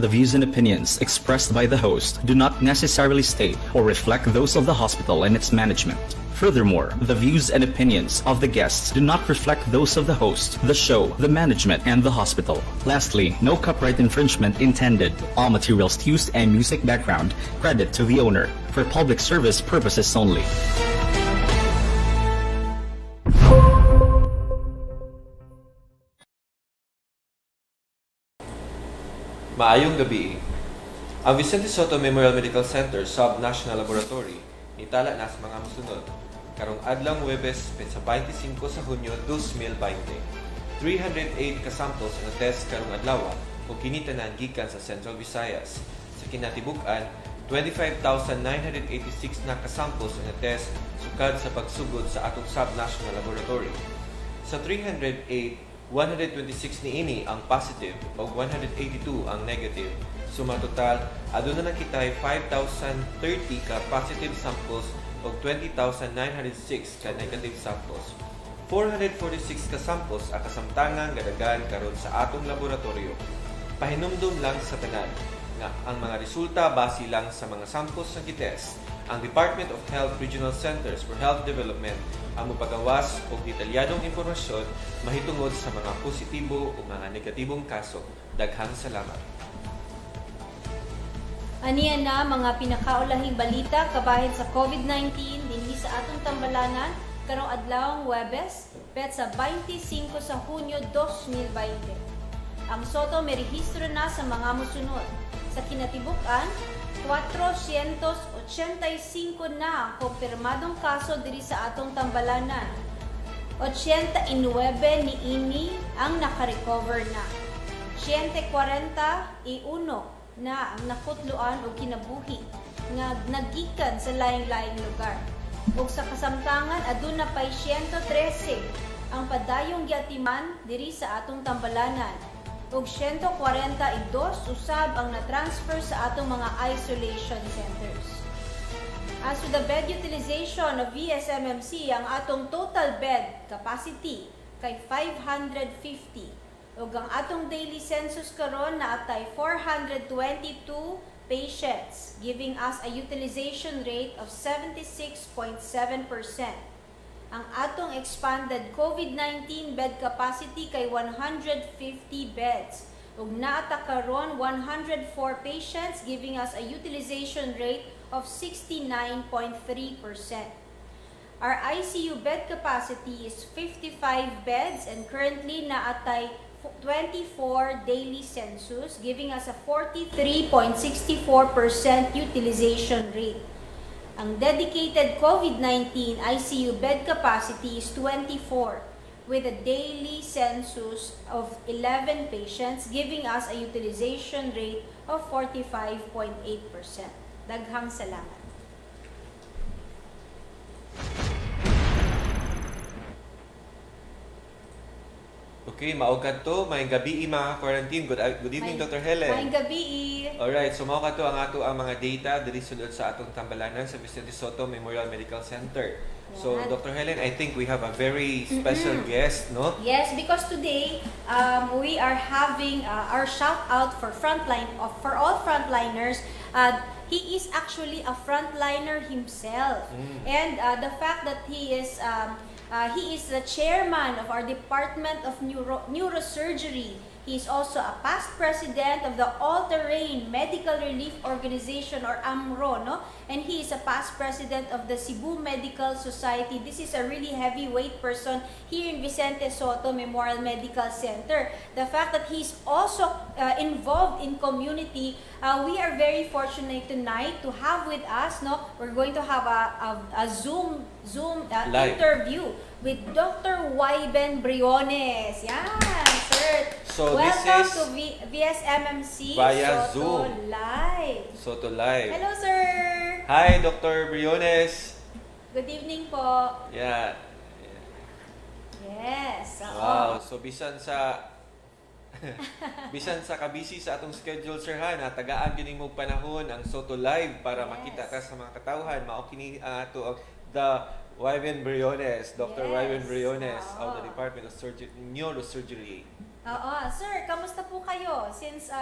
The views and opinions expressed by the host do not necessarily state or reflect those of the hospital and its management. Furthermore, the views and opinions of the guests do not reflect those of the host, the show, the management, and the hospital. Lastly, no copyright infringement intended. All materials used and music background credit to the owner for public service purposes only. Maayong gabi. Ang Vicente Soto Memorial Medical Center Sub-National Laboratory itala na sa mga masunod. Karong adlang Huwebes, sa 25 sa Hunyo 2020. 308 ka samples na test karong adlaw ug kinitanan gikan sa Central Visayas. Sa kinatibuk-an, 25,986 na ka samples na test sukad sa pagsugod sa atong Sub-National Laboratory. Sa 308, 126 niini ang positive ug 182 ang negative. Suma total, aduna na kitay 5,030 ka positive samples ug 20,906 ka negative samples. 446 ka samples ang kasamtangan gadagan karon sa atong laboratorio. Pahinumdum lang sa tanan nga ang mga resulta base lang sa mga samples na gitest. Ang Department of Health Regional Centers for Health Development ang mupagawas og detalyadong impormasyon mahitungod sa mga positibo o mga negatibong kaso. Daghang salamat. Aniya na mga pinakaulahing balita kabahin sa COVID-19 dinhi sa atong tambalanan karong adlawng Huwebes, pet sa 25 sa Hunyo 2020. Ang Soto may rehistro na sa mga musunod. Sa kinatibuk-an, 485 na ang kumpirmadong kaso diri sa atong tambalanan. 89 niini ang nakarecover na. 141 na ang nakutluan o kinabuhi nga naggikan sa laing-laing lugar. Ug sa kasamtangan aduna pay 113 ang padayong giatiman diri sa atong tambalanan. Ug 142 usab ang na-transfer sa atong mga isolation centers. As to the bed utilization of VSMMC, ang atong total bed capacity kay 550. Ug ang atong daily census karon na atay 422 patients, giving us a utilization rate of 76.7%. Ang atong expanded COVID-19 bed capacity kay 150 beds. Ug naata karon 104 patients, giving us a utilization rate of 69.3%. Our ICU bed capacity is 55 beds and currently naatay 24 daily census, giving us a 43.64% utilization rate. Ang dedicated COVID-19 ICU bed capacity is 24 with a daily census of 11 patients, giving us a utilization rate of 45.8%. Daghang salamat. Okay, maugad to. May gabi mga quarantine. Good evening, Dr. Helen. May gabi. Alright, so maugad to ang ato ang mga data diri sulod sa atong tambalanan sa Vicente Soto Memorial Medical Center. So, Dr. Helen, I think we have a very special guest, no? Yes, because today we are having our shout out for for all frontliners. He is actually a frontliner himself, and the fact that he is the chairman of our Department of Neurosurgery. He is also a past president of the All-Terrain Medical Relief Organization, or AMRO, no? And he is a past president of the Cebu Medical Society. This is a really heavyweight person here in Vicente Soto Memorial Medical Center. The fact that he's also involved in community, we are very fortunate tonight to have with us, no? We're going to have a Zoom interview with Dr. Wyben Briones. Yan, sir. So welcome this is to VSMMC via Soto Zoom. Live. Soto Live. Hello, sir. Hi, Dr. Briones. Good evening po. Yeah. Yes. Wow. So bisan sa kabisi sa atong schedule, sir, ha, natagaan gining mo panahon ang Soto Live para makita ta sa mga katawhan. Mao kini to the Wyben Briones, Dr. Wyben Briones of the Department of Neurosurgery. Oo, sir, kamusta po kayo? Since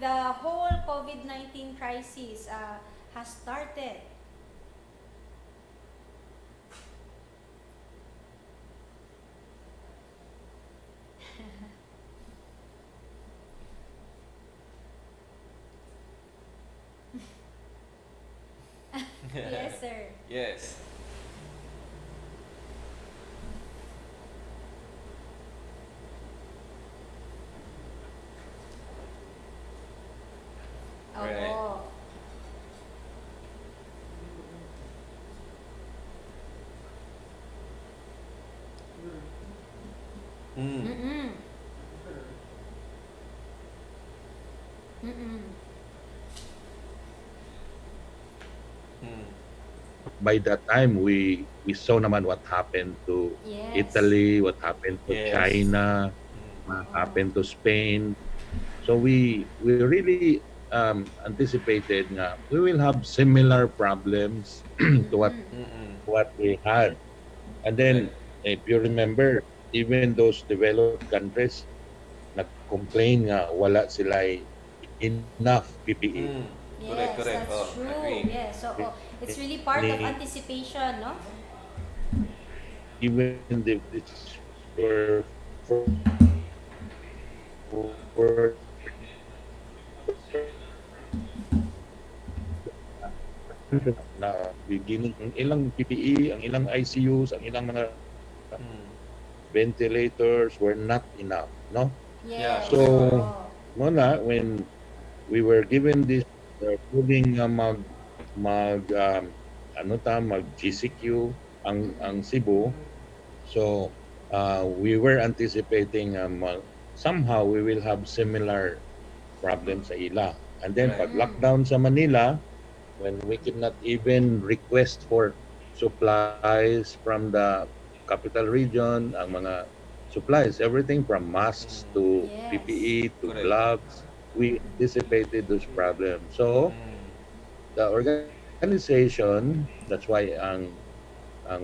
the whole COVID-19 crisis has started. Yes, sir. Yes. Right. Opo. Mm. Mm-mm. Mm-mm. Mm. By that time, we saw naman what happened to Yes. Italy, what happened to Yes. China, Mm. what Oo. happened to Spain. So we really anticipated nga we will have similar problems to Mm-mm. Mm-mm. what we had. And Correct. then if you remember, even those developed countries nag-complain nga wala sila enough PPE. Mm. Correct, Yes, correct. that's Oh, true. agree. Yes. So, it's really part of Ni- anticipation, no? Even if this were for na beginning ang ilang PPE, ang ilang ICUs, ang ilang mga Mm. ventilators were not enough, no? Yeah, Yes. So, correct. Oo. muna when we were given this ruling mag GCQ ang Mm-mm. Cebu. So, we were anticipating somehow we will have similar problems sa ila. And then Right. pag Mm-mm. lockdown sa Manila, when we could not even request for supplies from the capital region, ang mga supplies, everything from masks Mm. to Yes. PPE to Correct. gloves, we anticipated those problems. So, Mm. the organization, that's why ang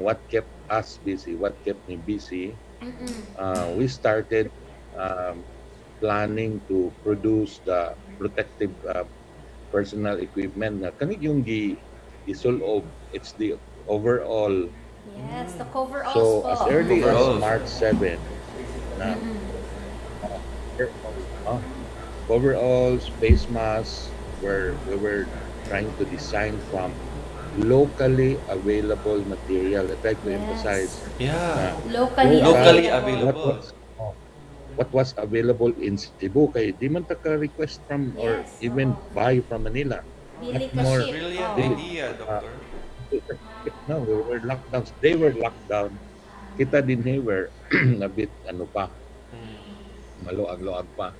what kept us busy, what kept me busy, Mm-mm. we started um, planning to produce the protective personal equipment nga kani yung gisulob. It's the overall. Yes, the Mm. coveralls So as po. early as Overalls. March 7 na Mm-mm. uh, overalls, face masks, where we were trying to design from locally available material. I'd like to emphasize Yes. Yeah. na Locally Locally available. available. what was available in Cebu kay di man ta ka request from or Yes. even Oo. buy from Manila. Dili Not ka That's more ship. brilliant Oo. they idea, uh, Doctor. no, we were locked down. They were locked down. Kita din were a bit ano pa, Mm. maluag-luag pa.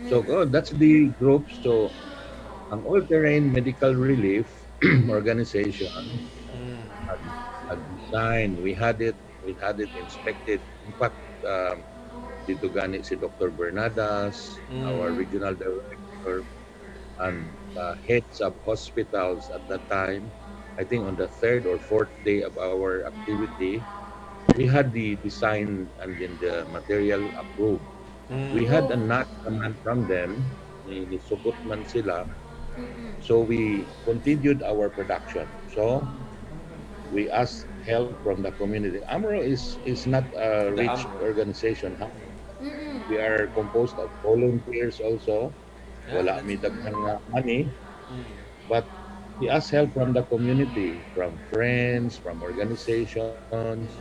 So Mm-mm. that's the group. So ang all-terrain medical relief organization Mm. had, had designed. We had it inspected. In fact, dito gani si Dr. Bernadas, our Mm. Mm-mm. regional director, and the heads of hospitals at that time. I think on the third or fourth day of our activity, we had the design and then the material approved. We Mm. had a Approved. nod naman from them, nisugot man sila. Mm-mm. So we continued our production. So we asked help from the community. AMRO is not a The rich Amro. organization. Huh? Mm-mm. We are composed of volunteers also. Yeah, Wala that's mi good. daghang money, Mm. but we ask help from the community, from friends, from organizations.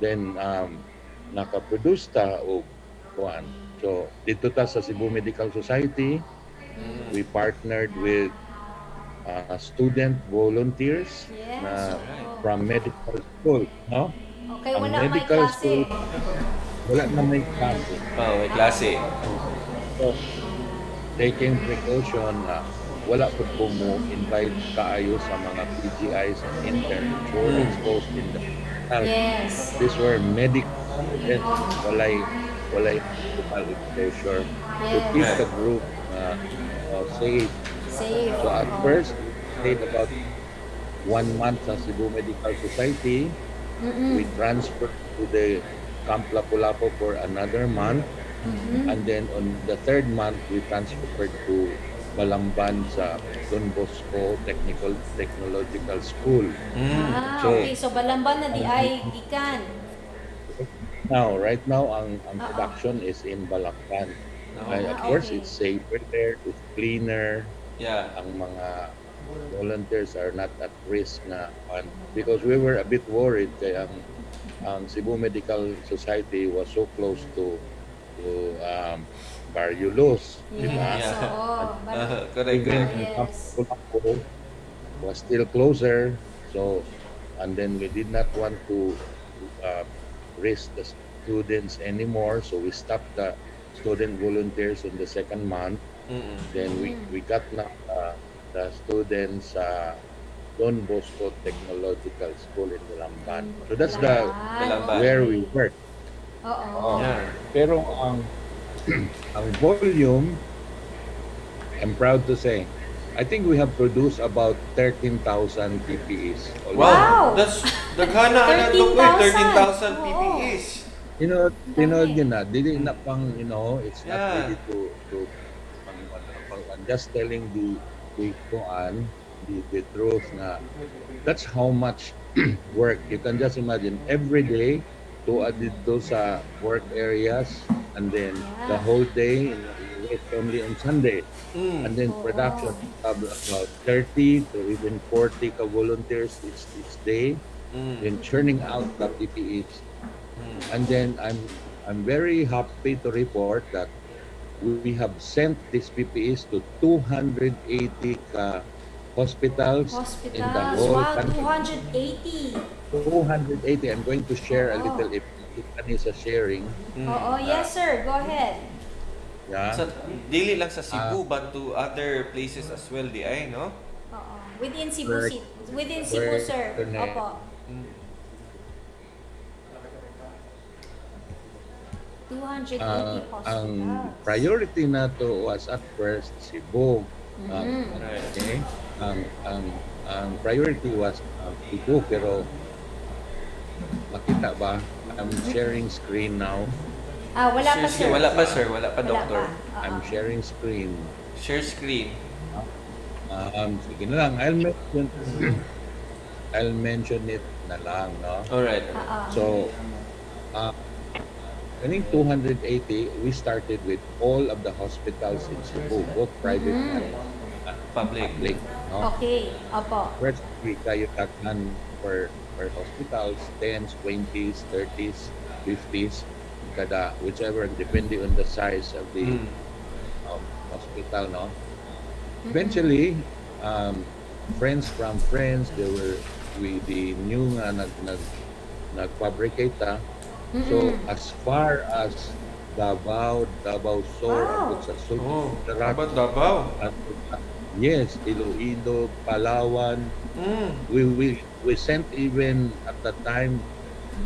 Then nakaproduce ta og kuan. So dito ta sa Cebu Medical Society, Mm. we partnered with student volunteers Yes. na Oo. from medical school, no? Okay, Ang wala may medical klase. school wala na may klase. Oh, may klase. So, taking precaution na wala po po mo invite kaayo sa mga PGIs and interns who were Mm. exposed in the health. Yes. These were medical students. Walay medical exposure to keep Yes. the group safe. Safe. So at Oo. first, stayed about 1 month sa Cebu Medical Society. Mm-mm. We transferred to the Camp Lapu-Lapu for another month. Mhm. And then on the third month, we transferred to Balamban sa Don Bosco Technological School. Mm. So, Okay. Okay. So, Balamban na di ang, ay gikan. right now, ang Oo. production is in Balamban. No. Of course, Okay. it's safer there, it's cleaner, Yeah. ang mga volunteers are not at risk na because we were a bit worried kaya ang Cebu Medical Society was so close to Barriulos, di ba? Yes, Yeah. oo. Correct, Even correct. in Yes. Campo was still closer. So, and then we did not want to uh, risk the students anymore. So we stopped the student volunteers in the second month. Mm-mm. Then we got now the students Don Bosco Technological School in Balamban. So that's the Balamban. where we work. Oo. Yeah. Pero ang volume, I'm proud to say, I think we have produced about 13,000 PPEs. already. Wow! That's daghana na to 13,000. 13,000 PPEs. You know, yun na, dili na pang, it's not Yeah. ready to I'm just telling the truth na that's how much work. You can just imagine every day to add dito sa work areas and then the Yeah. whole day work only on Sunday. Mm. And then Oo. production of about 30 to even 40 volunteers each day Mm. in churning out the PPEs. Mm. And then I'm very happy to report that we have sent these PPEs to 280 hospitals in the Hospitals. whole Wow, country. 280. 280. I'm going to share a Oo. little if Anissa sharing. Mm. Oo, yes sir. Go ahead. Yeah. Sa dili lang sa Cebu but to other places as well di ay no? Oo. Within Cebu Correct. City. Within Cebu, sir. Correct. Opo. Mm. 280 Ang hospitals. priority na to was at first Cebu. Mhm. Right. Okay. Ang priority was Cebu pero makita ba? I'm sharing screen now. Wala pa Seriously, sir. wala pa sir, wala pa Wala doctor. pa. Oo. I'm sharing screen. Share screen. Sige na lang. I'll mention it na lang, no? Alright. Oo. So, I think 280, we started with all of the hospitals in Cebu, both private and Public. public, no? Okay. Opo. First, we kayo taknan per hospitals, 10s, 20s, 30s, 50s, kada, whichever, depending on the size of the Mm. hospital, no? Eventually, friends from friends, we knew nga nagfabricate ta. So, as far as Davao Sur, Wow. abot sa Sul, Oh, Darat, about Davao. at- yes, Iloilo, Palawan, Mm. we sent even at the time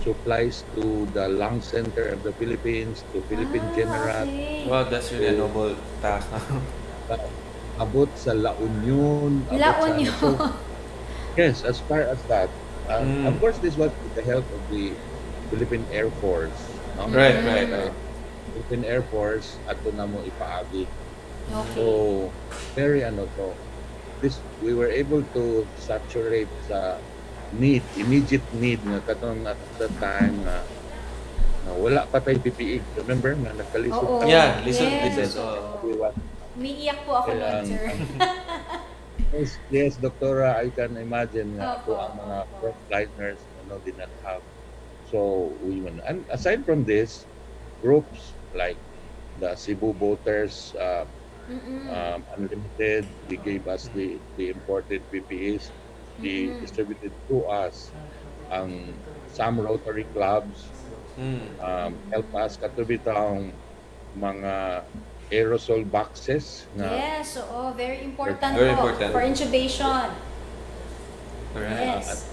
supplies to the lung center of the Philippines, to Philippine General, Okay. Wow, that's really a noble task. abot sa La Union, La abot Union. So, yes, as far as that. Mm. Of course, this was with the help of the Philippine Air Force. No? Right, right. Philippine Air Force, ato na mo ipaagi. Okay. So, very to. We were able to saturate sa immediate need nga katong at the time na wala pa tayo PPE. Remember na nagkalisod Oo. tayo? Yeah, listen, Yes. listen. Umiiyak po ako Kaya nun, sir. yes, Doktora, I can imagine nga Opo, po ang mga opo. frontliners did not have. So, and aside from this, groups like the Cebu Boaters, Mm-mm. Unlimited, they gave us the imported PPEs, they Mhm. distributed to us. Ang some Rotary clubs Mm. help us katubitang mga aerosol boxes na Yes, oo. Very important Very po. important. For intubation. Correct. Yes.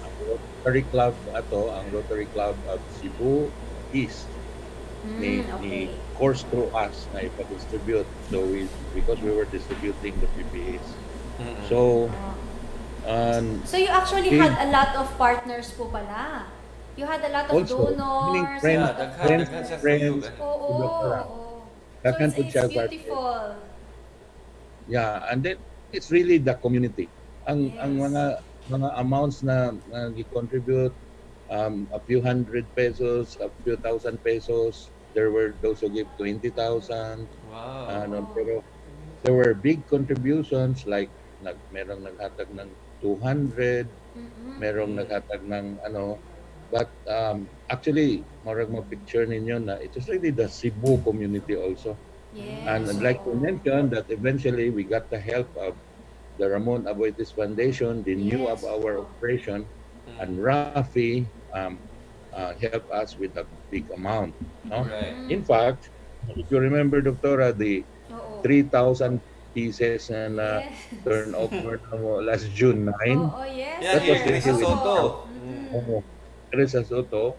Rotary Club ang Rotary Club of Cebu East ni Okay. course through us na ipa-distribute. So because we were distributing the PPEs. Mm-mm. So So you actually Okay. had a lot of partners po pala. You had a lot of also, meaning donors. friends, Yeah, daghan sa kayugan. Oo. Doktora. Oo. So daghan pud it's siya kwarta. beautiful. Yeah, and then it's really the community. Ang Yes. mga amounts na gi-contribute, a few hundred pesos, a few thousand pesos. There were those who give 20,000. Wow. Ano, Oh. pero there were big contributions like merong naghatag ng 200, Mm-mm. merong Mm. naghatag ng ano. But actually, marag mo picture ninyo na it is really the Cebu community also. And Yes. I'd like to Oo. mention that eventually we got the help of the Ramon Aboites Foundation. They knew of Yes. our Oo. operation, and Mm. Rafi helped us with a big amount. No? Right. In Mm. fact, if you remember, Doctora, the Oo. 3,000 pieces na Yes. turnover na mo last June 9, Oo, yes, Yeah, that here was sir. in really with the Oo. help Mississauga. Mm. Mm-mm. of Teresa Soto,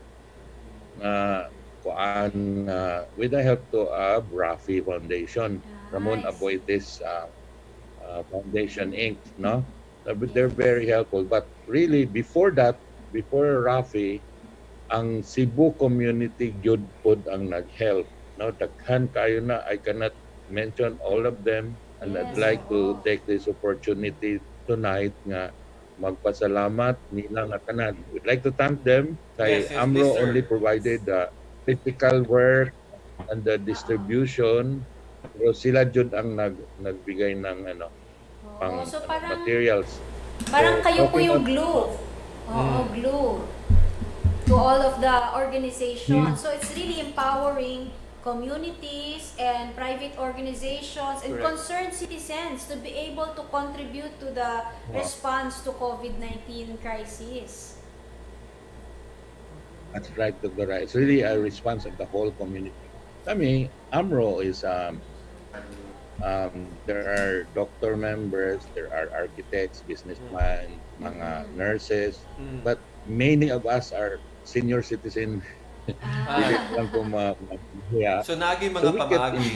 with the help to Rafi Foundation, Ramon Nice. Aboites Foundation Inc. No, they're Yes. very helpful. But really, before that, before Rafi, ang Cebu community gyud pod ang nag-help. No, daghan kayo na. I cannot mention all of them, and I'd Yes, like to oo. take this opportunity tonight nga magpasalamat nila nga tanan. We'd like to thank them Yes, kay yes, please, Amro only sir. Yes. provided the physical work and the Oo. distribution, pero sila jud ang nagbigay ng ano Oo. pang So ano parang materials. parang So kayo po talking yung of glue. Oo, Mm. glue to all of the hmm, organizations. So it's really empowering communities and private organizations and Correct. concerned citizens to be able to contribute to the wow, response to COVID-19 crisis. that's right, Dr. Rai. It's really a response of the whole community. I mean, AMRO is there are doctor members, there are architects, Mm. businessmen, mga Mm-mm. nurses, Mm. but many of us are senior citizen. Dili Ah. lang ko yeah. So, nagi So mga we can pamaagi.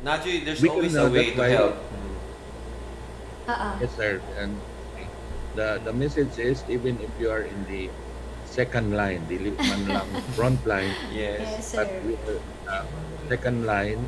Nagi, there's we can always a way that's to why help. Ah. yes sir, and the message is even if you are in the second line, dili man lang front line, Yes. Yes, but sir. with the second line,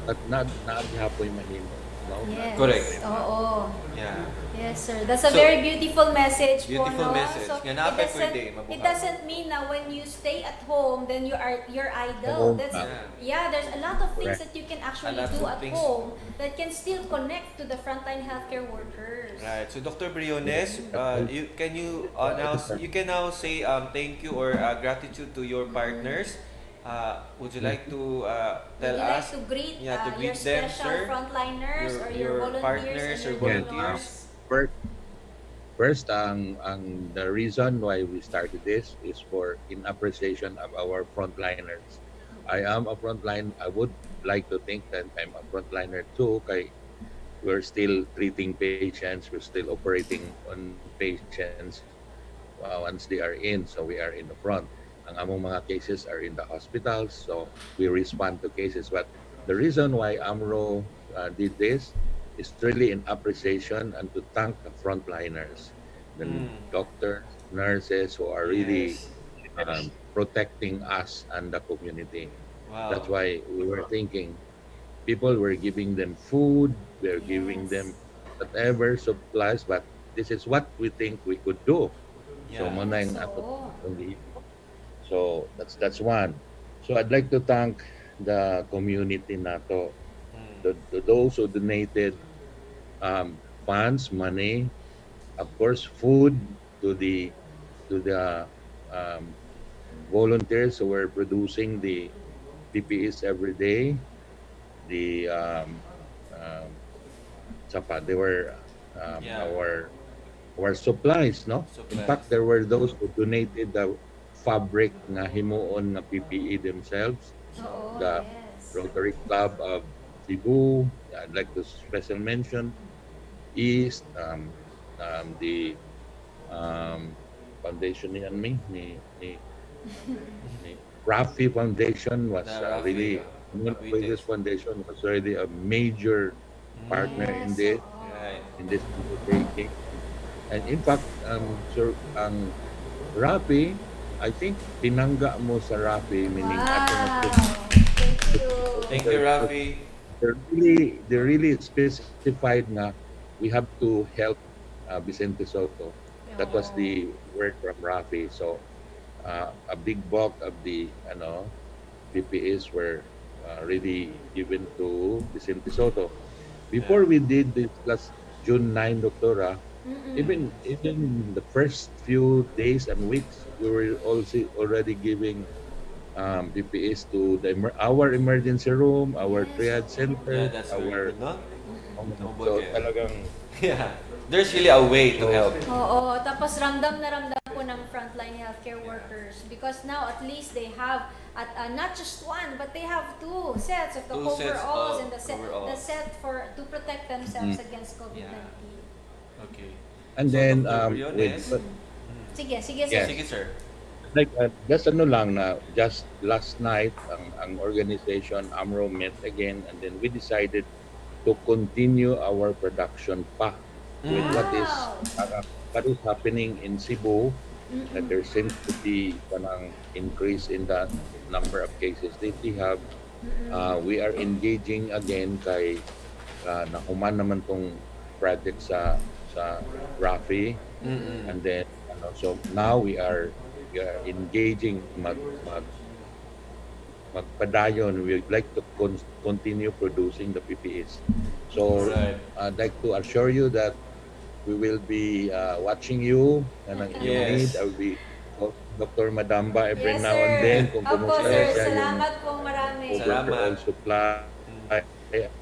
but not naagihapoy mahimo. No, Yes. Correct. Oo. Yeah. Yes, sir. That's a So, very beautiful message po, beautiful no? message. So, Nga it napay doesn't, pwede it mabuhat. doesn't mean na when you stay at home, then you're idle. home That's, na. Yeah. there's a lot of things Correct. that you can actually A lot do of at things. home that can still connect to the frontline healthcare workers. Right. So, Dr. Briones, you can now say thank you or gratitude to your partners. Would you like to Would tell you like us? to greet, Yeah, to your greet them, special sir. frontliners or your Your volunteers partners and or your Yes, volunteers. donors? first, first ang the reason why we started this is for in appreciation of our frontliners. I am a frontline. I would like to think that I'm a frontliner too. Kay we're still treating patients. We're still operating on patients once they are in. So we are in the front. Ang among mga cases are in the hospitals. So we respond to cases. But the reason why AMRO did this is really in appreciation and to thank the frontliners, the Mm. doctors, nurses who are really Yes. protecting us and the community. That's Wow. why we were thinking people were giving them food, we're giving them Yes. whatever supplies, but this is what we think we could do. So Yeah. muna Yes, yung ato oo. so that's one. So I'd like to thank the community nato, Mm. those who donated funds, money, of course, food to the um, volunteers who were producing the PPEs every day. The sapa, they were Yeah. our supplies, no? In Supplies. fact, there were those who donated the fabric nga himuon nga PPE themselves. Oo, The yes. Rotary Club of Cebu, I'd like to special mention, East, the um, foundation ni Anmi, ni Rafi Foundation was The Rafi, really, this Aguites. foundation was already a major partner Mm. in Yes, this oo. Right. undertaking. And in fact, sir, ang Rafi, I think pinangga mo sa Rafi, meaning ato nga Wow. Thank you. Thank you, Rafi. They really specified na we have to help Vicente Soto. That was Oo. the word from Rafi. So a big bulk of the PPEs were really given to Vicente Soto. Yeah. Before we did this last June 9, Doctora, Mm-mm. even the first few days and weeks, we were also already giving PPEs to our emergency room, our Yes, triage oo. Yeah, centers, that's very our good, no? so Mabuti. talagang Yeah. There's really a way to so help. Oo, tapos ramdam na ramdam po ng frontline healthcare workers because now at least they have not just one but they have two sets of the Two sets coveralls of and the coveralls. set for to protect themselves against COVID-19. Okay. and So, then Dr. with Briones, but Sige, sige, Yes. sir. sige, sir. like just lang na just last night ang organization AMRO met again, and then we decided to continue our production pa with Wow! what is happening in Cebu, that Mm-mm. there seems to be parang increase in the number of cases that we have. We are engaging again kay nahuman naman tong project sa Rafi, Mm-mm. and then so now we are engaging magpadayon. We would like to continue producing the PPEs. So Right. I'd like to assure you that we will be watching you and ang inyong Yes. need. I will be Dr. Madamba every Yes, now and sir. then kung Opo, kumusta sir. siya yung Salamat po marami. Salamat. overall supply,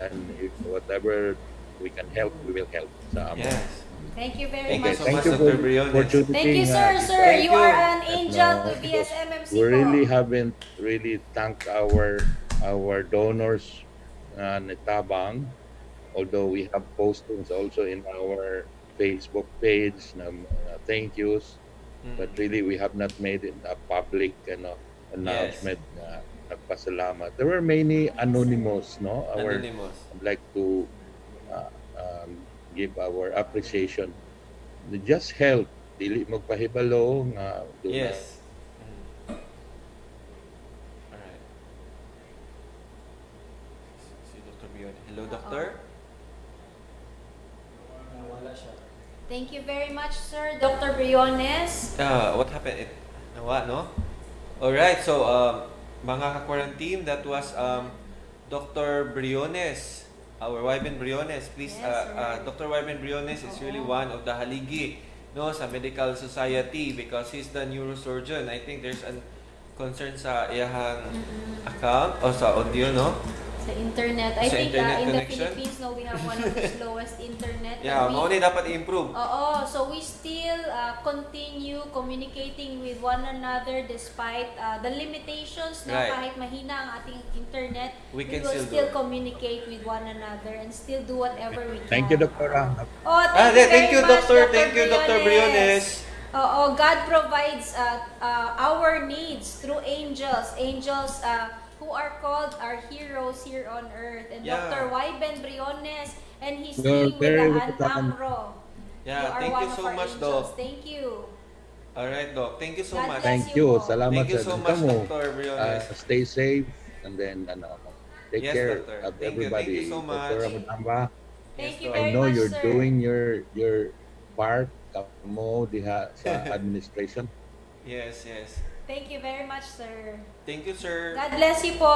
and if whatever we can help, we will help sa AMO. Yes. Thank you very Thank you much. so Thank much, you Dr. for Briones. opportunity. Thank you, sir. Sir, Thank you are you. an angel to No, BSMMC we really po. haven't really thanked our donors Netabang, although we have postings also in our Facebook page na thank yous, but really we have not made it a public announcement na nagpasalamat. There were many anonymous, no? Anonymous. I'd like to uh, give our appreciation. Just help, dili magpahibalo nga do na Yes. Alright. Si Dr. Briones. Hello, Doctor? Thank you very much, sir. Dr. Briones. What happened? Nawa, no? Alright, so, mga ka-quarantine, that was Dr. Briones, our Wyben Briones. Please, Yes, sir. Dr. Wyben Briones is really one of the haligi, no, sa medical society because he's the neurosurgeon. I think there's a concern sa iyahang account o sa audio, no? Sa internet. I Sa think internet in the connection? Philippines, no, we have one of the slowest internet. Yeah, And mauna dapat i-improve. Oo, so we still continue communicating with one another despite the limitations na Right. kahit mahina ang ating internet, We can will still still do. communicate with one another and still do whatever we can. Thank you, Dr. Oh, thank you Thank very you, much, Doctor. Thank you, Dr. Briones. Oo, God provides our needs through angels. Angels who are called our heroes here on earth. And Yeah. Dr. Wyben Briones and his You're team with very the welcome. AMRO. Yeah, You are thank one you of so our much, angels. Doc. Thank you. Alright, Doc. Thank you so God much. bless Thank you you. po. Salamat Thank you sa so dito much, mo. Dr. Briones. Stay safe, and then take Yes, care Doctor. of Thank you. everybody. Thank you so much. Dr. Ramadamba, Thank Yes, you Doc. I very know much, you're sir. doing your part mo diha sa administration. Yes, yes. Thank you very much, sir. Thank you, sir. God bless you po.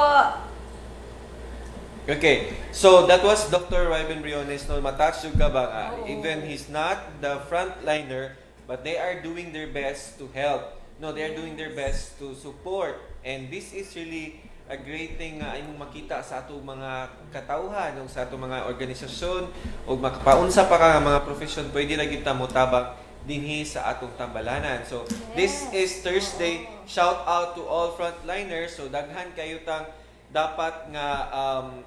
Okay, so that was Dr. Wyben Briones. No, matouch yung ka ba nga? Oo. Even he's not the frontliner, but they are doing their best to help. No, they are doing their best to support. And this is really a great thing nga imong makita sa ato mga katawhan, o sa ato mga organisasyon, o makapaunsa pa ka nga mga profession, pwede na kita mo tabang dinhi sa atong tambalanan. So, this is Thursday. Shout out to all frontliners. So, daghan kayo tang dapat nga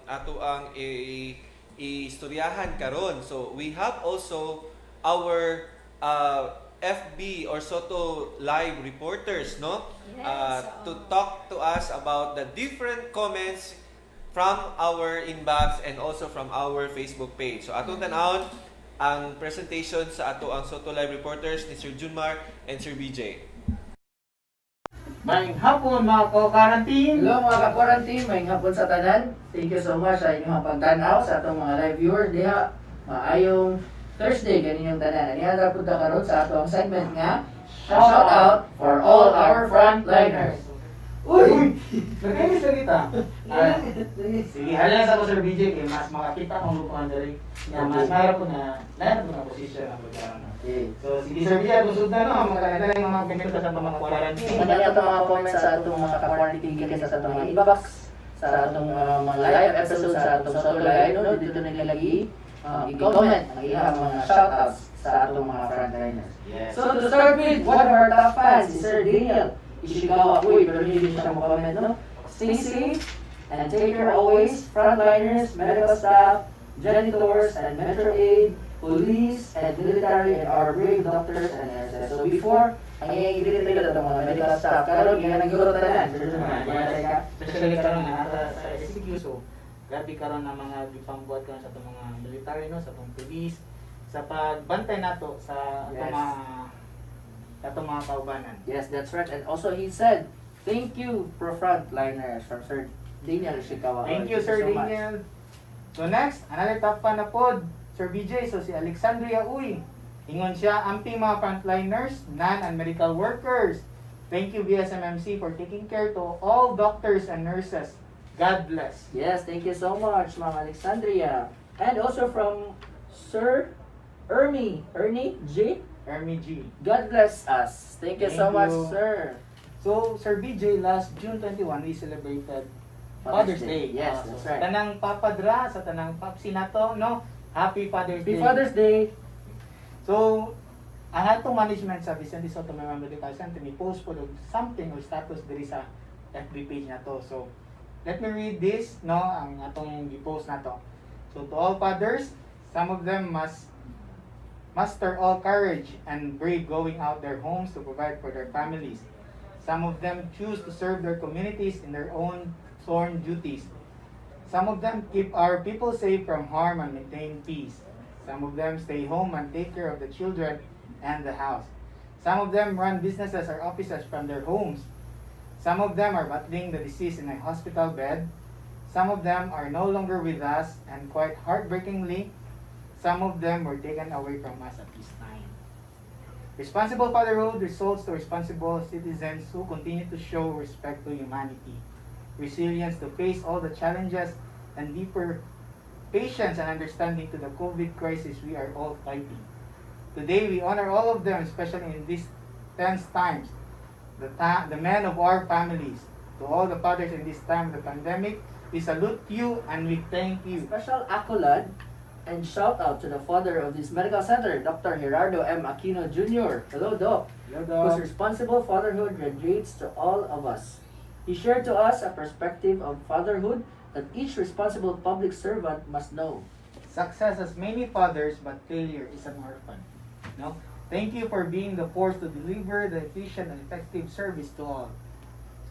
ato ang istoryahan karon. So we have also our FB or Soto live reporters, no? Yes, To talk to us about the different comments from our inbox and also from our Facebook page. So atong tanawon ang presentation sa ato ang Soto live reporters ni Sir Junmar and Sir BJ. Maayong hapon mga ko-quarantine. Hello mga ka-quarantine, may hapon sa tanan. Thank you so much sa inyong pagtanaw sa atong mga live viewers diha. Maayong Thursday kaninyong tanan. Aniya po ta karon sa atong segment nga shout out for all our frontliners. Uy! Nagkainis na kita. Sige, halang sa ko Sir BJ kay mas makakita kung lupuan dali. Mas mayroon po na position ang pagkaroon. Okay. So, sige Sir BJ, kusog na no, magkakita yung mga komento sa mga quarantine. Madali atong mga comments sa atong mga ka-quarantine kaya sa atong mga inbox sa atong mga live episode sa atong solo live no dito nilalagi i-comment ang ilang mga shoutouts sa atong mga frontliners. Yes. So to start with, one of our top fans is Sir Daniel Ishikawa. Uy, pero hindi siya mag-comment, no? Stay safe and take care always, frontliners, medical staff, janitors, and Metro Aid, police, and military, and our brave doctors and nurses. So before, ang i-edit nila ito mga medical staff, karon yan ang guro tanan. Especially karon nga nata sa SCQ, so grabe karon na mga gipambuhat karon sa itong mga military, no, sa itong police, sa pagbantay nato sa atong mga kaubanan. Yes, that's right. And also he said, thank you for frontliners from Sir Daniel Ishikawa. Thank you, Sir so much. Daniel. So next, another top fan na pod, Sir BJ, so si Alexandria Uy. Ingon siya, amping mga frontliners, non and medical workers. Thank you BSMMC for taking care to all doctors and nurses. God bless. Yes, thank you so much, Ma'am Alexandria. And also from Sir Ernie G. Ermi G. God bless us. Thank you so Thank much, you. sir. So, Sir BJ, last June 21, we celebrated Father's Day. Yes, So, that's sa right. tanang papadra, sa tanang papsi na to, no? Happy Father's Happy Day. Father's Day. So, ang atong management sa Vicente Soto Memorial Medical Center, ni post po something or status diri sa FB page na to. So, let me read this, no? Ang atong i-post na to. So, to all fathers, some of them must muster all courage and brave going out their homes to provide for their families. Some of them choose to serve their communities in their own sworn duties. Some of them keep our people safe from harm and maintain peace. Some of them stay home and take care of the children and the house. Some of them run businesses or offices from their homes. Some of them are battling the disease in a hospital bed. Some of them are no longer with us, and quite heartbreakingly, some of them were taken away from us at this time. Responsible fatherhood results to responsible citizens who continue to show respect to humanity, resilience to face all the challenges, and deeper patience and understanding to the COVID crisis we are all fighting. Today, we honor all of them, especially in these tense times, the men of our families. To all the fathers in this time of the pandemic, we salute you and we thank you. Special accolade and shout out to the father of this medical center, Dr. Gerardo M. Aquino Jr. Hello, Doc. Hello, Doc. Whose responsible fatherhood radiates to all of us. He shared to us a perspective of fatherhood that each responsible public servant must know. Success has many fathers, but failure is an orphan. No? Thank you for being the force to deliver the efficient and effective service to all.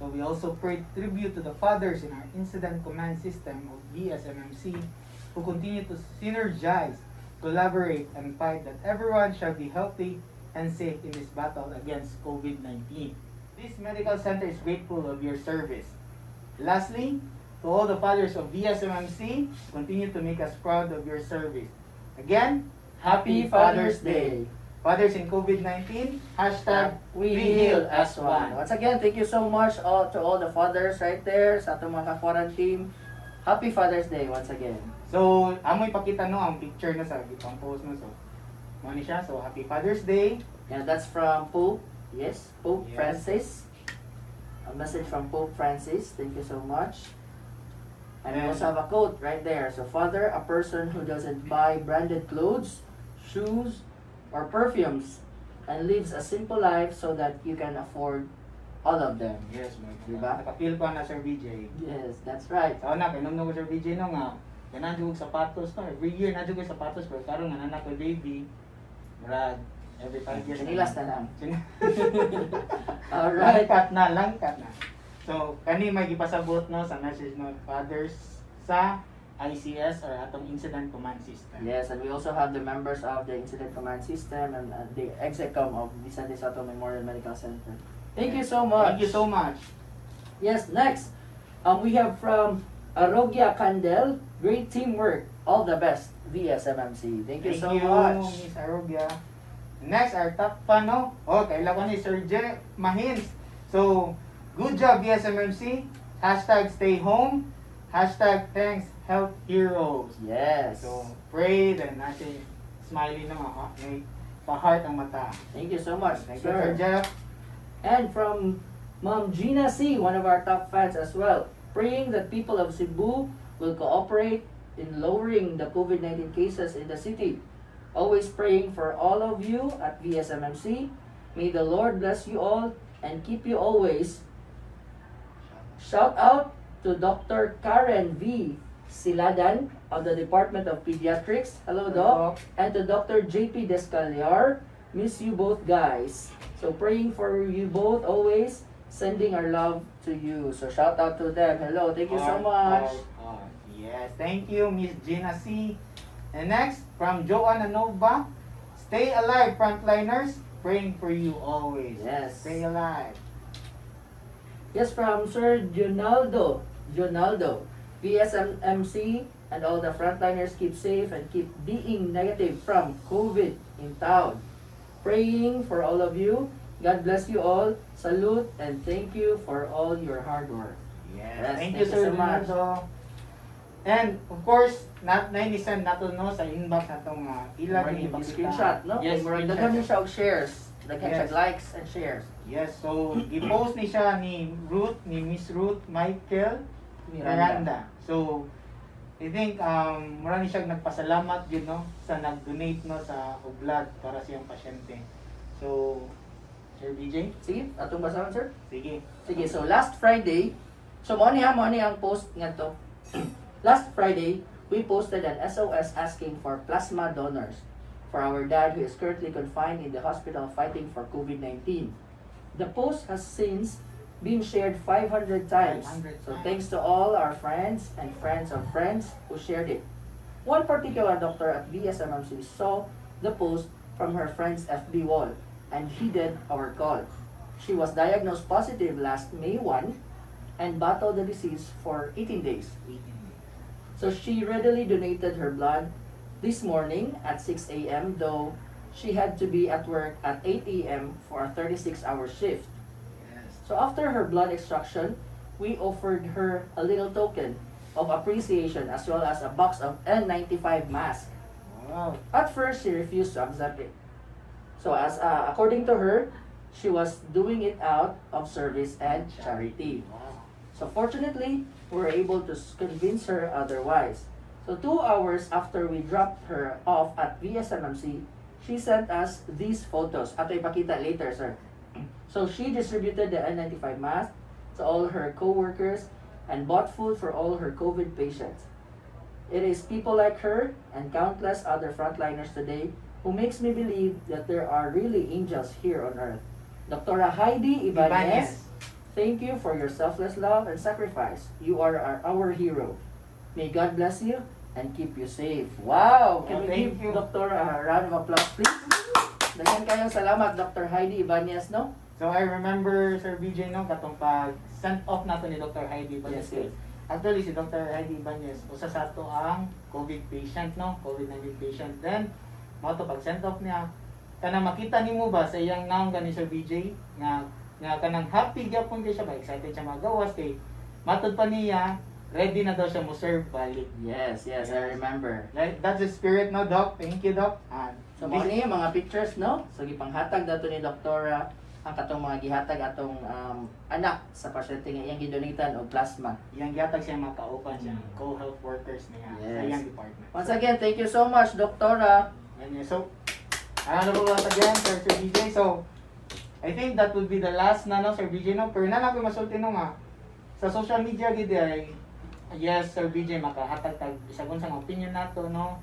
So we also pay tribute to the fathers in our incident command system of BSMMC who continue to synergize, collaborate, and fight that everyone shall be healthy and safe in this battle against COVID-19. This medical center is grateful of your service. Lastly, to all the fathers of BSMMC, continue to make us proud of your service. Again, Happy Father's Day. Fathers in COVID-19, hashtag We heal as one. Once again, thank you so much to all the fathers right there sa atong mga quarantine. Happy Father's Day once again. So, amoy pakita no ang picture na sa gitang post mo. So, mo ni siya. So, Happy Father's Day. Yeah, that's from Pope. Yes, Pope Yes. Francis. A message from Pope Francis. Thank you so much. And we also have a quote right there. So, Father, a person who doesn't buy branded clothes, shoes, or perfumes, and lives a simple life so that you can afford all of them. Yes, mo. Diba? Nakapil ko na Sir BJ. Yes, that's right. Sa una, kainom na ko Sir BJ no nga. Ganaan yung sapatos no. Every year na yung sapatos pero karon nga nanak ko baby. Brad, every 5 years. Sinilas na lang. Alright. Alright. Langkat na. So, kani may gipasabot no sa message no fathers sa ICS or atong Incident Command System. Yes, and we also have the members of the Incident Command System and the execom of Vicente Soto Memorial Medical Center. Thank you so much. Thank you so much. Yes, next, we have from Arogya Candel, great teamwork, all the best, VSMMC. Thank you so much. Miss Arubia. Next, our top fan, no? Oh, kaila ko ni Sir J. Mahins. So, good job, VSMMC. Hashtag stay home. Hashtag thanks, health heroes. Yes. So, pray, then natin smiley na mga may pa-heart ang mata. Thank you so much, Thank you, Sir sir. Jeff. And from Ma'am Gina C, one of our top fans as well, praying that people of Cebu will cooperate in lowering the COVID-19 cases in the city. Always praying for all of you at VSMMC. May the Lord bless you all and keep you always. Shout out to Dr. Karen V. Siladan of the Department of Pediatrics. Hello, Doc. And to Dr. JP Descaliar. Miss you both, guys. So praying for you both always. Sending our love to you. So shout out to them. Hello, thank you so much. Yes, thank you, Miss Gina C. And next, from Joanna Nova, stay alive, Frontliners. Praying for you always. Yes. Stay alive. Yes, from Sir Jonaldo. VSMC and all the frontliners keep safe and keep being negative from COVID in town. Praying for all of you. God bless you all. Salute and thank you for all your hard work. Yes, thank you, Sir so much. Leonardo. And of course, na-send nato no sa inbox natong ilan Murag ni yung screenshot, no? Yes, Murag daghan niya siya og shares. Daghan siya Yes. likes and shares. Yes, so gi-post ni siya ni Miss Ruth Michael Miranda. So I think mura ni siya nagpasalamat yun no sa nag-donate no sa blood para sa iyang pasyente. So Sir BJ, Sige, atong basahan, sir. sige. Sige, so last Friday, so mo ni ang post nga to. Last Friday, we posted an SOS asking for plasma donors for our dad who is currently confined in the hospital fighting for COVID-19. The post has since been shared 500 times. 500 So times. thanks to all our friends and friends of friends who shared it. One particular doctor at VSMMC saw the post from her friend's FB wall and heeded our call. She was diagnosed positive last May 1 and battled the disease for 18 days. So she readily donated her blood this morning at 6 a.m. though she had to be at work at 8 a.m. for a 36-hour shift. Yes. So after her blood extraction, we offered her a little token of appreciation as well as a box of N95 mask. Wow. At first, she refused to accept it. So as according to her, she was doing it out of service and charity. Wow. So fortunately, we were able to convince her otherwise. So 2 hours after we dropped her off at VSMMC, she sent us these photos. Ato ipakita later, sir. So she distributed the N95 mask to all her co-workers and bought food for all her COVID patients. It is people like her and countless other frontliners today who makes me believe that there are really angels here on earth. Dr. Heidi Ibanez, thank you for your selfless love and sacrifice. You are our hero. May God bless you and keep you safe. Wow! Can Oh, we thank give you. Dr. a round of applause, please? Dagan kayong salamat, Dr. Heidi Ibanez, no? So I remember Sir BJ no katong pag sent off nato ni Dr. Heidi Ibanez. Yes, yes. Actually si Dr. Heidi Ibanez usa sa ato ang COVID patient no, COVID-19 patient. Then mo to pag sent off niya kanang makita nimo ba sa iyang naong gani Sir BJ nga kanang happy gyapon kay siya ba excited siya magawas kay matod pa niya ready na daw siya mo serve balik. Yes, I remember. Right? That's the spirit no, Doc. Thank you, Doc. So mo ni mga pictures, no? So gipanghatag dato ni Doktora ang katong mga gihatag atong anak sa pasyente nga iyang gidonitan og plasma. Yang gihatag siya makaupan siya co-health workers niya sa Yes. iyang department. Once again, thank you so much, Doktora. And so, ano po once again, Sir BJ. So, I think that would be the last na no, Sir BJ, no? Pero na lang ko masulti no nga, sa social media gid ay, yes, Sir BJ, makahatag tag isagon sa opinion nato, no?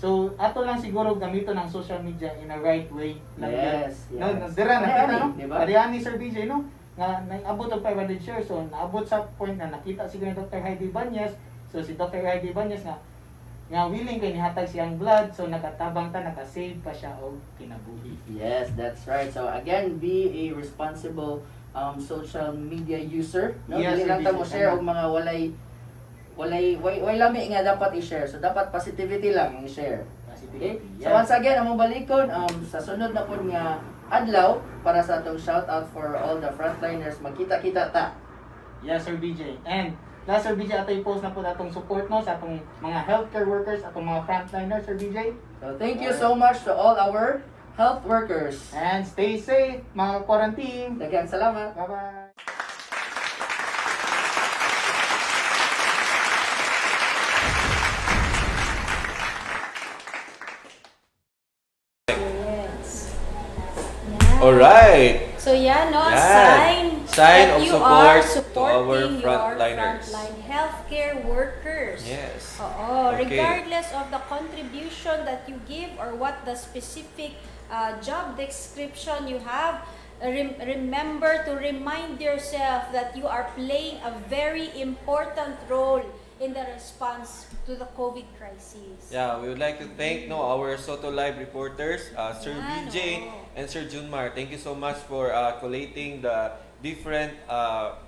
So, ato lang siguro gamiton ang social media in a right way. Yes, No, yes. dira nakita, Parehani, no? di ba? Parehani, Sir BJ, no? Nga, naabot og 500 shares. So, naabot sa point na nakita siguro ni Dr. Heidi Ibanez. So, si Dr. Heidi Ibanez nga nga willing kay nihatag siyang blood, so nakatabang ta, nakasave pa siya og kinabuhi. Yes, that's right. So again, be a responsible social media user. No? Yes, Dili lang ta mo Sir share Biggie. og mga walay lami nga dapat i-share. So dapat positivity lang ang i-share. Okay? So once again, among balikon sa sunod na pud nga adlaw para sa atong shout out for all the frontliners, magkita-kita ta. Yes, Sir BJ. And last, Sir BJ, ato i-post na po atong support no sa atong mga healthcare workers, atong mga frontliners, Sir BJ. So thank you so much to all our health workers. And stay safe, mga quarantine. Daghang salamat. Bye-bye. Yes. Yeah. Alright. So yeah, no, Yan. sign Sign that of you support are to our supporting your frontliners. frontline healthcare workers. Yes. Oo, Okay. regardless of the contribution that you give or what the specific job description you have, remember to remind yourself that you are playing a very important role in the response to the COVID crisis. Yeah, we would like to thank our Soto Live reporters, Sir Yan, BJ oo. and Sir Junmar. Thank you so much for collating the different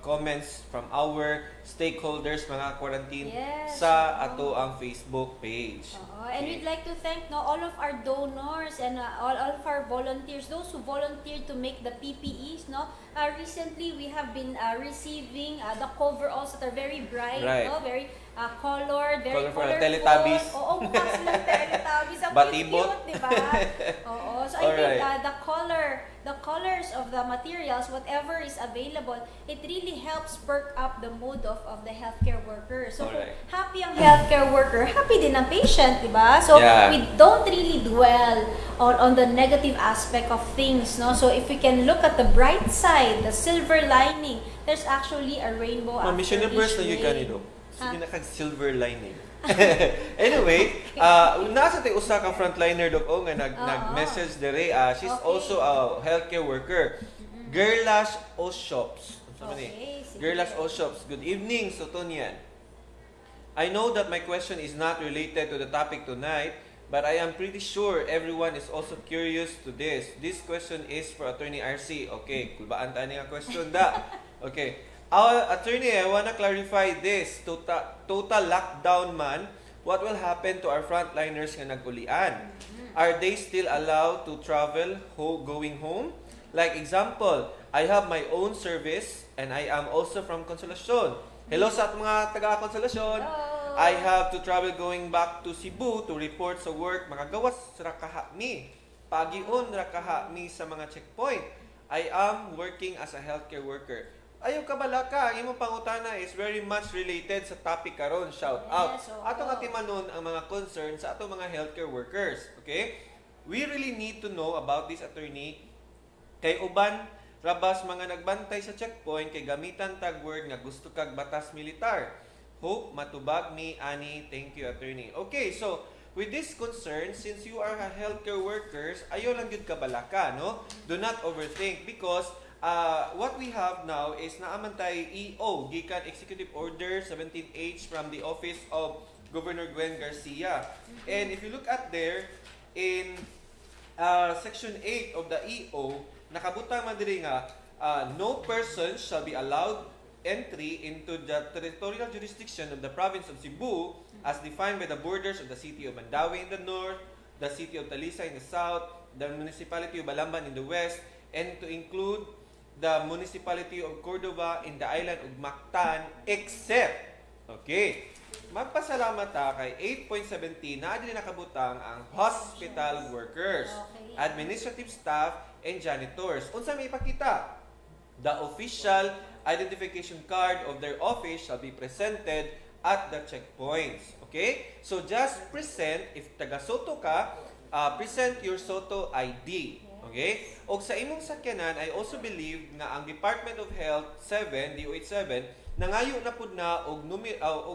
comments from our stakeholders, mga quarantine, Yes, sa oo. ato ang Facebook page. And we'd like to thank all of our donors and all of our volunteers, those who volunteered to make the PPEs. Recently, we have been receiving the coveralls that are very bright, Right. very colored, very Colorful, colorful. Teletubbies. Oo, mukha silang Teletubbies. Ang Batibot. cute, di ba? Oo. So I think the colors of the materials, whatever is available, it really helps perk up the mood of the healthcare worker. So kung Alright. happy ang healthcare worker, happy din ang patient, di ba? So Yeah. we don't really dwell on the negative aspect of things, no? So if we can look at the bright side, the silver lining, there's actually a rainbow after Mission Universe na each yung rain. kanino. Ha? Sige silver lining. Anyway, nasa tayo usa ka frontliner nga nag-message dere. She's Okay. also a healthcare worker. Girlash Oshops. Okay, sige. Girlash Oshops. Good evening, Sotonian. I know that my question is not related to the topic tonight, but I am pretty sure everyone is also curious to this. This question is for Attorney RC. Okay, kulbaan tayo nga question da. Okay. Attorney, I wanna clarify this. Total lockdown man, what will happen to our frontliners nga nag-ulian? Are they still allowed to travel going home? Like example, I have my own service and I am also from Consolacion. Hello sa mga taga-Consolacion. Hello. I have to travel going back to Cebu to report sa work. Mga gawas ra kaha mi. Pagiun ra kaha mi sa mga checkpoint. I am working as a healthcare worker. Ayaw ka bala ka, ang imong pangutana is very much related sa topic karon. Shout out. Yes, oo. Atong atimanon ang mga concerns sa atong mga healthcare workers. Okay? We really need to know about this, attorney. Kay uban rabas mga nagbantay sa checkpoint kay gamitan tag word nga gusto kag batas militar. Hope matubag mi ani. Thank you, attorney. Okay, so with this concern, since you are a healthcare workers, ayo lang gyud ka bala ka, no? Do not overthink because what we have now is naamantay EO, gikan Executive Order 17H from the Office of Governor Gwen Garcia. And if you look at there, in Section 8 of the EO, nakabutang man diri nga, no person shall be allowed entry into the territorial jurisdiction of the province of Cebu as defined by the borders of the city of Mandawi in the north, the city of Talisay in the south, the municipality of Balamban in the west, and to include the municipality of Cordova in the island of Mactan, except, okay, magpasalamat kay 8.17 na din nakabutang ang hospital workers, Okay. administrative staff, and janitors. Unsa may ipakita? The official identification card of their office shall be presented at the checkpoints. Okay? So just present, if taga Soto ka, present your Soto ID. Okay? O sa imong sakyanan, I also believe nga ang Department of Health 7, DOH 7, nangayo na pud na og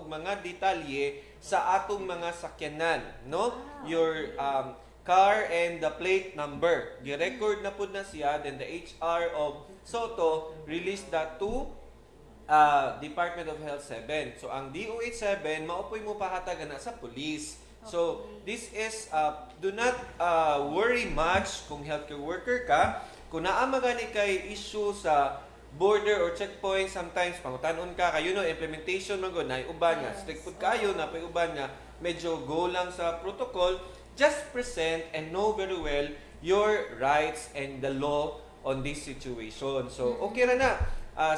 mga detalye sa atong mga sakyanan, no? Your car and the plate number. Gi-record na pud na siya, then the HR of Soto released that to Department of Health 7. So ang DOH 7 maopoy mo pahatag na sa police. So, this is, do not worry much kung healthcare worker ka. Kung naamagani kay issue sa border or checkpoint, sometimes pangutanon ka, kayo no, implementation man go, na uban nga, strict food kayo, na uban nga, medyo go lang sa protocol, just present and know very well your rights and the law on this situation. So, okay ra na.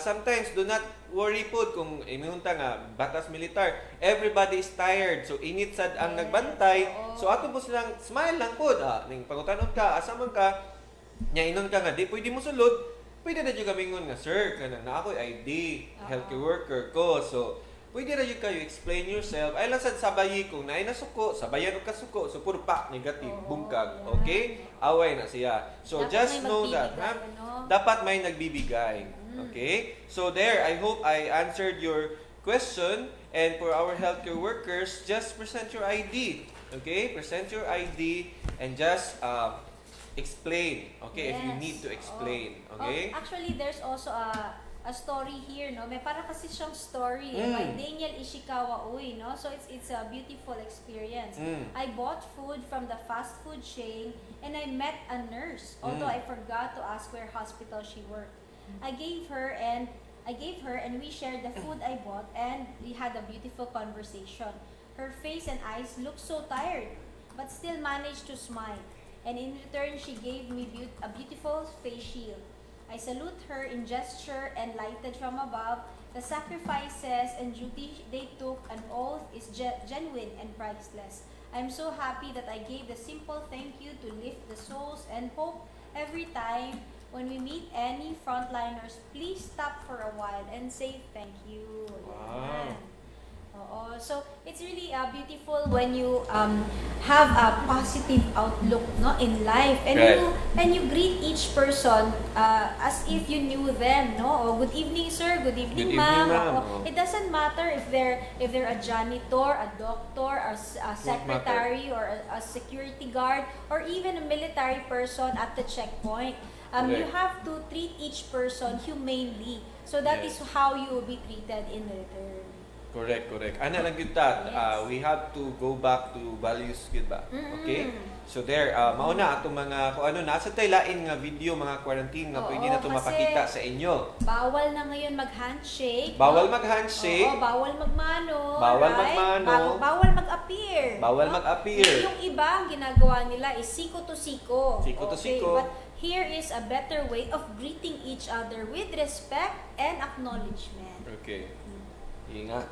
Sometimes, do not worry po kung iminunta nga, batas militar, everybody is tired. So, init sad ang nagbantay. So, ato po silang smile lang po. Ning pangutanon ka, asaman ka, nya inon ka nga, di pwede mo sulod, pwede na dyan kamingon nga, sir, kanang na ako ID, healthcare worker ko. So, pwede na dyan kayo explain yourself. Ay lang sad sabayi kung naay nasuko, sabayan o kasuko, so puro pak, negative, bungkag. Okay? Away na siya. So, Dapat just may know that. magbibigay, ano? Dapat may nagbibigay. Okay? So there, I hope I answered your question. And for our healthcare workers, just present your ID. Okay? Present your ID and just explain. Okay? If you Yes. need to explain. Okay? Actually, there's also a story here, no? May para kasi siyang story by Daniel Ishikawa Uy, no? So it's a beautiful experience. I bought food from the fast food chain and I met a nurse, although I forgot to ask where hospital she worked. I gave her and we shared the food I bought and we had a beautiful conversation. Her face and eyes looked so tired, but still managed to smile. And in return, she gave me a beautiful face shield. I salute her in gesture and lighted from above. The sacrifices and duty they took, an oath is genuine and priceless. I'm so happy that I gave the simple thank you to lift the souls and hope every time when we meet any frontliners, please stop for a while and say thank you. Wow. Ayan. Oo. So, it's really beautiful when you have a positive outlook, no, in life, and Right. you greet each person as if you knew them, no. Oh, good evening, sir. Good evening, Good ma'am. evening, ma'am. Oo. Oh. It doesn't matter if they're a janitor, a doctor, a secretary, or a security guard, or even a military person at the checkpoint. You Correct. have to treat each person humanely. So that Yes. is how you will be treated in return. Correct. Ana lang yun tat. Yes. We have to go back to values yun ba? Okay? So there, mauna atong mga, kung ano, nasa tayo lain nga video, mga quarantine nga Oo, pwede na ito kasi mapakita sa inyo. Bawal na ngayon mag-handshake. Bawal no? mag-handshake. Oo, bawal magmano. Bawal right? magmano. Bawal mag-appear. Bawal no? mag-appear. Yung iba, ang ginagawa nila is siko to siko. Siko to Okay, siko. But here is a better way of greeting each other with respect and acknowledgement. Okay. Ingat.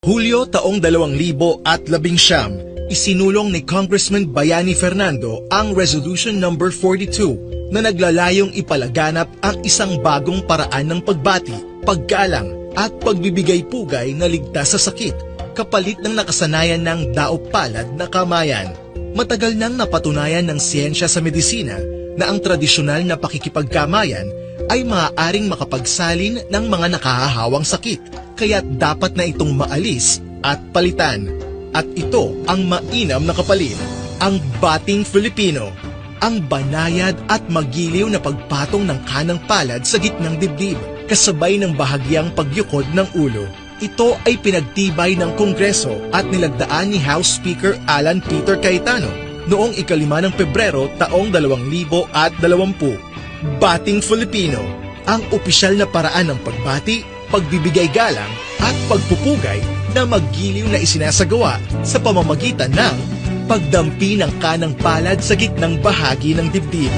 Hulyo taong 2019, isinulong ni Congressman Bayani Fernando ang Resolution No. 42 na naglalayong ipalaganap ang isang bagong paraan ng pagbati, paggalang at pagbibigay pugay na ligtas sa sakit, kapalit ng nakasanayan ng daop-palad na kamayan. Matagal nang napatunayan ng siyensya sa medisina na ang tradisyonal na pakikipagkamayan ay maaaring makapagsalin ng mga nakahahawang sakit, kaya dapat na itong maalis at palitan. At ito ang mainam na kapalit, ang bating Filipino, ang banayad at magiliw na pagpatong ng kanang palad sa gitnang dibdib, kasabay ng bahagyang pagyukod ng ulo. Ito ay pinagtibay ng Kongreso at nilagdaan ni House Speaker Alan Peter Cayetano noong 5 ng Pebrero taong 2020. Bating Filipino, ang opisyal na paraan ng pagbati, pagbibigay galang at pagpupugay na maggiliw na isinasagawa sa pamamagitan ng pagdampi ng kanang palad sa gitnang bahagi ng dibdib,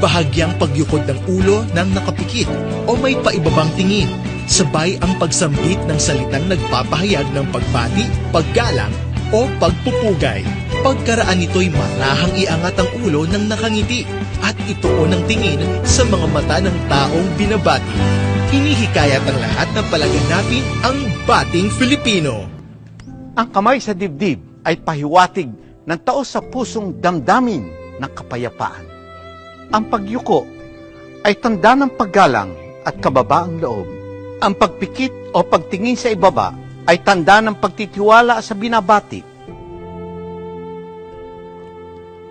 bahagyang pagyukod ng ulo ng nakapikit o may paibabang tingin, sabay ang pagsambit ng salitang nagpapahayag ng pagbati, paggalang o pagpupugay. Pagkaraan nito'y marahang iangat ang ulo ng nakangiti at ituon ang tingin sa mga mata ng taong binabati. Hinihikayat ang lahat na palaganapin ang bating Filipino. Ang kamay sa dibdib ay pahiwatig ng taos sa pusong damdamin ng kapayapaan. Ang pagyuko ay tanda ng paggalang at kababaang loob. Ang pagpikit o pagtingin sa ibaba ay tanda ng pagtitiwala sa binabati.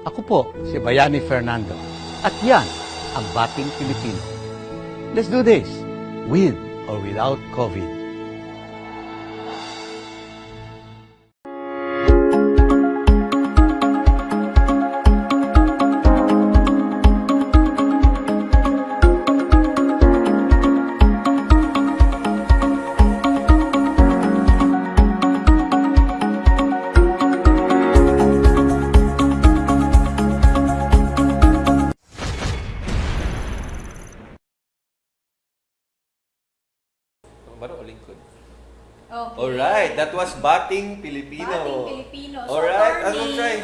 Ako po si Bayani Fernando at yan ang Bating Filipino. Let's do this with or without COVID. Okay. Alright, that was Bating Pilipino. Bating Pilipino. So, Alright, Tony, I'll try.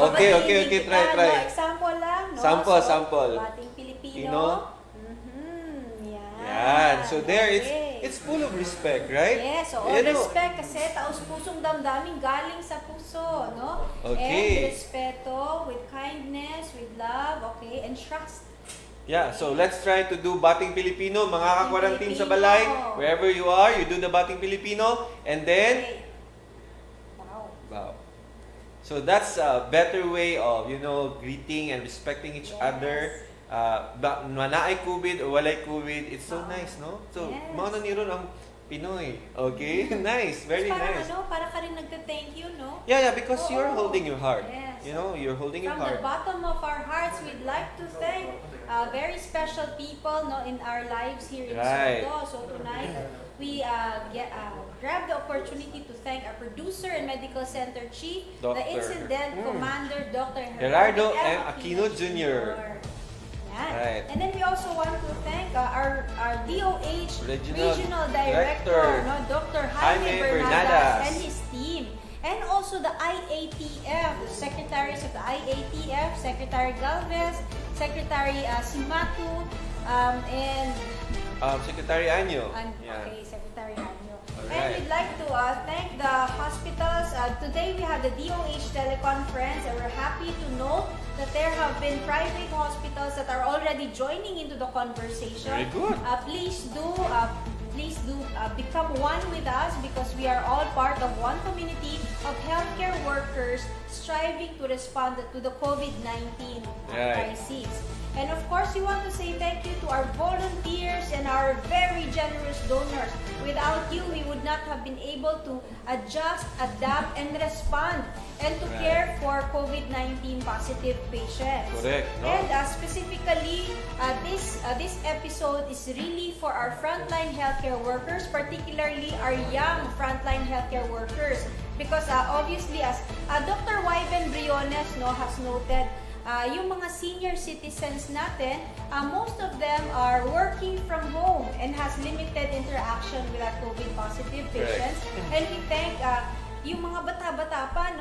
Okay, babatiin try, kita, try. No? Example lang, no? Sample, So, sample. Bating Pilipino. Pino. Yan. Yan. So there, Okay. it's full of respect, right? Yes, so all You know, respect kasi taos-pusong damdamin galing sa puso, no? Okay. And respeto, with kindness, with love, okay, and trust. Yeah, so let's try to do Bating Pilipino. Mga ka-quarantine sa Filipino. balay, wherever you are, you do the Bating Pilipino. And then, Okay. Wow. wow. So that's a better way of, greeting and respecting each Yes. other. Manaay COVID o walay COVID, it's so nice, no? So, Yes. mga naniron ang Pinoy. Okay? Nice. Very Parang nice. para ka rin nagte-thank you, no? Yeah, because you're Oo. holding your heart. Yes. You're holding your From the heart. bottom of our hearts, we'd like to thank very special people, no, in our lives here in Right. Soto. So tonight, we grab the opportunity to thank our producer and medical center chief, the Dr. incident commander, Dr. Gerardo M. M. Aquino Jr. Yan. Right. And then we also want to thank our DOH Regional Regional Director, Director, no, Dr. Jaime Jaime Bernadas Bernadas. and his team. And also the IATF, the secretaries of the IATF, Secretary Galvez, Secretary Simatu, and Secretary Anyo. okay, Secretary Hanyo. Alright. And we'd like to thank the hospitals. Today we have the DOH teleconference, and we're happy to note that there have been private hospitals that are already joining into the conversation. Very good. Please do become one with us, because we are all part of one community of healthcare workers striving to respond to the COVID-19 Right. crisis. And of course, we want to say thank you to our volunteers and our very generous donors. Without you, we would not have been able to adjust, adapt, and respond, and to Right. care for COVID-19 positive patients. Correct, no? And specifically, this episode is really for our frontline healthcare workers, particularly our young frontline healthcare workers. Because obviously, as Dr. Wyben Briones has noted, yung mga senior citizens natin, most of them are working from home and has limited interaction with our COVID-positive patients. And we thank yung mga bata-bata pa,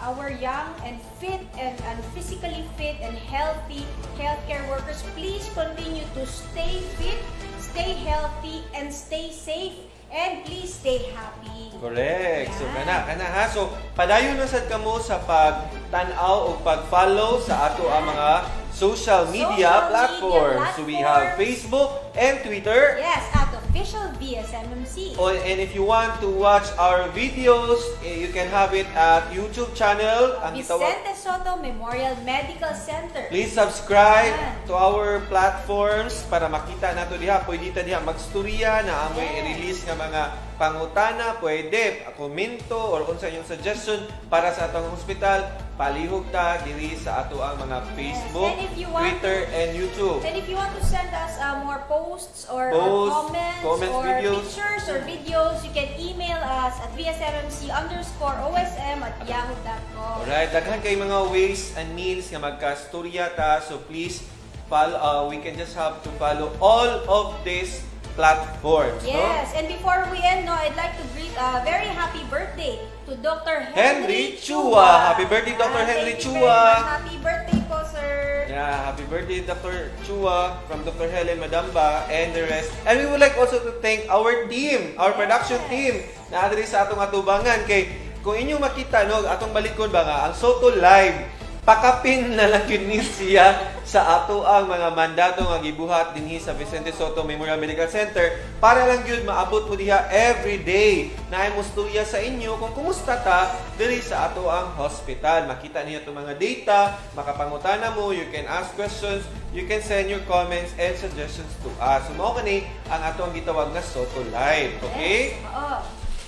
our young and fit and physically fit and healthy healthcare workers, please continue to stay fit, stay healthy, and stay safe. And please stay happy. Correct. So, Yan. kana ha. So, padayon na sad kamo sa pag-tanaw o pag-follow sa ato ang mga social media platforms. So, we have Facebook and Twitter. Yes, at official VSMMC. Oh, and if you want to watch our videos, you can have it at YouTube channel. Ang gitawag. Vicente Soto Memorial Medical Center. Please subscribe Yan. to our platforms para makita nato diha. Pwede ta diha magstorya na amoy Yes. i-release nga mga pangutana, pwede komento or unsa inyong suggestion para sa atong hospital. Palihog ta diri sa ato ang mga Facebook, And if you want Twitter, and YouTube. And if you want to send us more posts or Posts, comments or videos. pictures or videos, you can email us at vsmmc_osm@yahoo.com. Alright, daghan kay mga ways and means nga magka-storya ta. So please follow, we can just have to follow all of these platforms. Yes, and before we end, I'd like to greet a very happy birthday to Dr. Henry Henry Chua. Happy birthday, Dr. Henry Thank you Chua. very much. Happy birthday po, sir. Yeah, happy birthday, Dr. Chua, from Dr. Helen Madamba, and the rest. And we would like also to thank our team, our production team, na adres sa atong atubangan. Kay, kung inyo makita, atong balikon ba nga, ang Soto Live, pakapin na lang yun ni siya sa ato ang mga mandato nga gibuhat dinhi sa Vicente Soto Memorial Medical Center para lang yun maabot mo diha every day na ay musturya sa inyo kung kumusta ta diri sa ato ang hospital. Makita niyo itong mga data, makapangutana mo, you can ask questions, you can send your comments and suggestions to us. So, mao kani ang ato ang gitawag nga Soto Live. Okay? Yes, oo.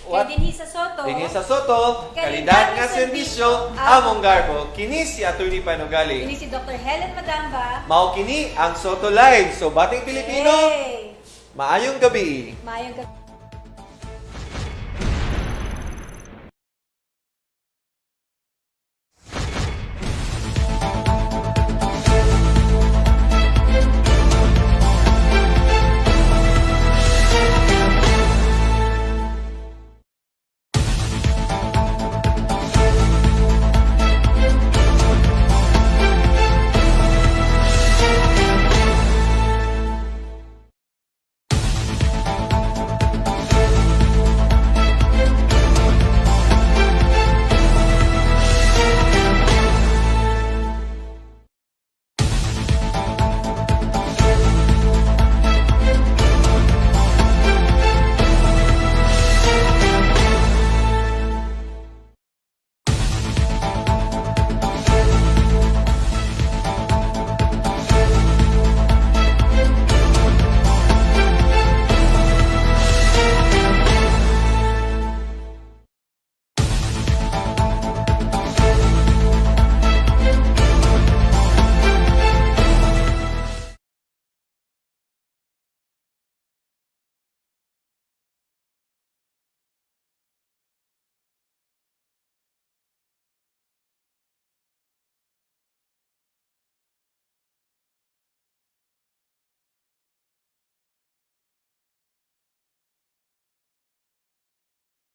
What? Kaya dinhi sa Soto. Dinhi sa Soto, kalidad nga serbisyo, among garbo. Kini si Atty. Panugali. Kini si Dr. Helen Madamba. Mao kini ang Soto Live. So, Bating Pilipino, Yay! maayong gabi. Mayong gabi.